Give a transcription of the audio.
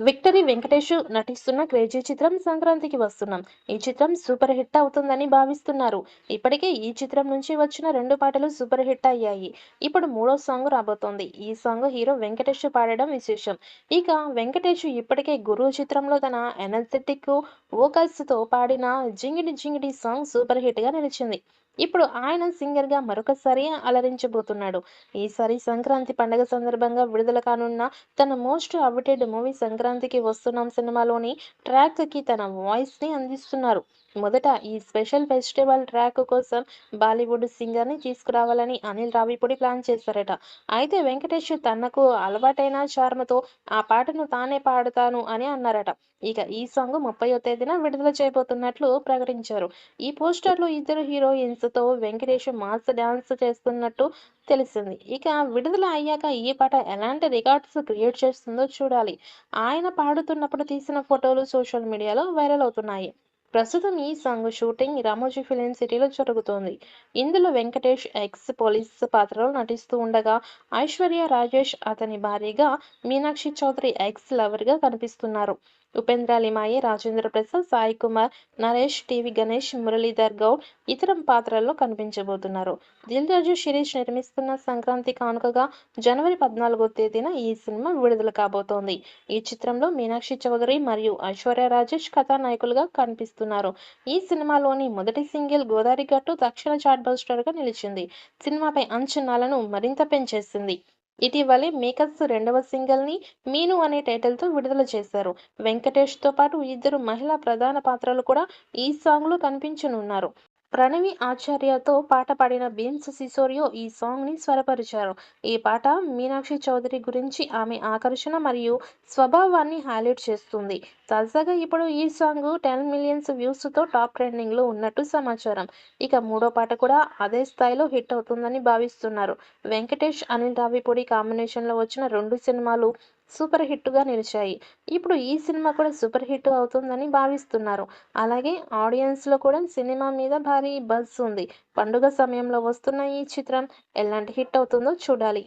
Victory Venkatesh నటిస్తున్న crazy చిత్రం సంక్రాంతికి వస్తున్నాం. ఈ చిత్రం సూపర్ హిట్ అవుతుందని భావిస్తున్నారు. ఇప్పటికే ఈ చిత్రం నుంచి వచ్చిన 2 పాటలు సూపర్ హిట్ అయ్యాయి. ఇప్పుడు మూడో సాంగ్ రాబోతోంది. ఈ సాంగ్ హీరో వెంకటేష్ పాడడం విశేషం. ఇక వెంకటేష్ ఇప్పటికే 'గురు' చిత్రంలో తన ఎనర్జెటిక్ వోకల్స్‌తో పాడిన 'జింగిడి జింగిడి' సాంగ్ సూపర్ హిట్‌గా నిలిచింది. ఇప్పుడు ఆయన సింగర్‌గా మరొకసారి అలరించబోతున్నాడు. ఈసారి సంక్రాంతి పండగ సందర్భంగా విడుదల కానున్న తన మోస్ట్ అవైటెడ్ మూవీ 'సంక్రాంతికి వస్తున్నాం' సినిమాలోని ట్రాక్‌కి తన వాయిస్‌ని అందిస్తున్నారు. మొదట ఈ స్పెషల్ ఫెస్టివల్ ట్రాక్ కోసం బాలీవుడ్ సింగర్‌ని తీసుకురావాలని అనిల్ రావిపూడి ప్లాన్ చేశారట. అయితే వెంకటేష్ తనకు అలవాటైన చార్మ్‌తో ఆ పాటను తానే పాడతాను అని అన్నారట. ఇక ఈ సాంగ్ 30వ తేదీన విడుదల చేయబోతున్నట్లు ప్రకటించారు. ఈ పోస్టర్‌లో ఇద్దరు హీరోయిన్స్‌తో వెంకటేష్ మాస్ డాన్స్ చేస్తున్నట్టు తెలిసింది. ఇక విడుదల అయ్యాక ఈ పాట ఎలాంటి రికార్డ్స్ క్రియేట్ చేస్తుందో చూడాలి. ఆయన పాడుతున్నప్పుడు తీసిన ఫోటోలు సోషల్ మీడియాలో వైరల్ అవుతున్నాయి. ప్రస్తుతం ఈ సాంగ్ షూటింగ్ రామోజీ ఫిలిం సిటీలో జరుగుతోంది. ఇందులో వెంకటేష్ ఎక్స్ పోలీస్ పాత్రలో నటిస్తూ ఉండగా, ఐశ్వర్య రాజేష్ అతని భార్యగా, మీనాక్షి చౌదరి ఎక్స్ లవర్‌గా కనిపిస్తున్నారు. ఉపేంద్ర లిమాయే, రాజేంద్ర ప్రసాద్, సాయి కుమార్, నరేష్, టీవీ గణేష్, మురళీధర్ గౌడ్ ఇతర పాత్రల్లో కనిపించబోతున్నారు. దిల్ రాజు శిరీష్ నిర్మిస్తున్న సంక్రాంతి కానుకగా జనవరి 14వ తేదీన ఈ సినిమా విడుదల కాబోతోంది. ఈ చిత్రంలో మీనాక్షి చౌదరి మరియు ఐశ్వర్య రాజేష్ కథానాయకులుగా కనిపిస్తున్నారు. ఈ సినిమాలోని మొదటి సింగిల్ 'గోదారి గట్టు' తక్షణ చార్ట్ బస్టర్‌గా నిలిచింది. సినిమాపై అంచనాలను మరింత పెంచేసింది. ఇటీవలే మేకర్స్ రెండవ సింగిల్‌ని 'మీను' అనే టైటిల్‌తో విడుదల చేశారు. వెంకటేష్‌తో పాటు ఇద్దరు మహిళా ప్రధాన పాత్రలు కూడా ఈ సాంగ్‌లో కనిపించనున్నారు. ప్రణవి ఆచార్యతో పాట పాడిన బీమ్స్ సిసోడియో ఈ సాంగ్‌ని స్వరపరిచారు. ఈ పాట మీనాక్షి చౌదరి గురించి ఆమె ఆకర్షణ మరియు స్వభావాన్ని హైలైట్ చేస్తుంది. తాజాగా ఇప్పుడు ఈ సాంగ్ 10 మిలియన్స్ వ్యూస్‌తో టాప్ ట్రెండింగ్‌లో ఉన్నట్టు సమాచారం. ఇక మూడో పాట కూడా అదే స్థాయిలో హిట్ అవుతుందని భావిస్తున్నారు. వెంకటేష్, అనిల్ రావిపూడి కాంబినేషన్‌లో వచ్చిన 2 సినిమాలు సూపర్ హిట్‌గా నిలిచాయి. ఇప్పుడు ఈ సినిమా కూడా సూపర్ హిట్ అవుతుందని భావిస్తున్నారు. అలాగే ఆడియన్స్‌లో కూడా సినిమా మీద భారీ బజ్ ఉంది. పండుగ సమయంలో వస్తున్న ఈ చిత్రం ఎలాంటి హిట్ అవుతుందో చూడాలి.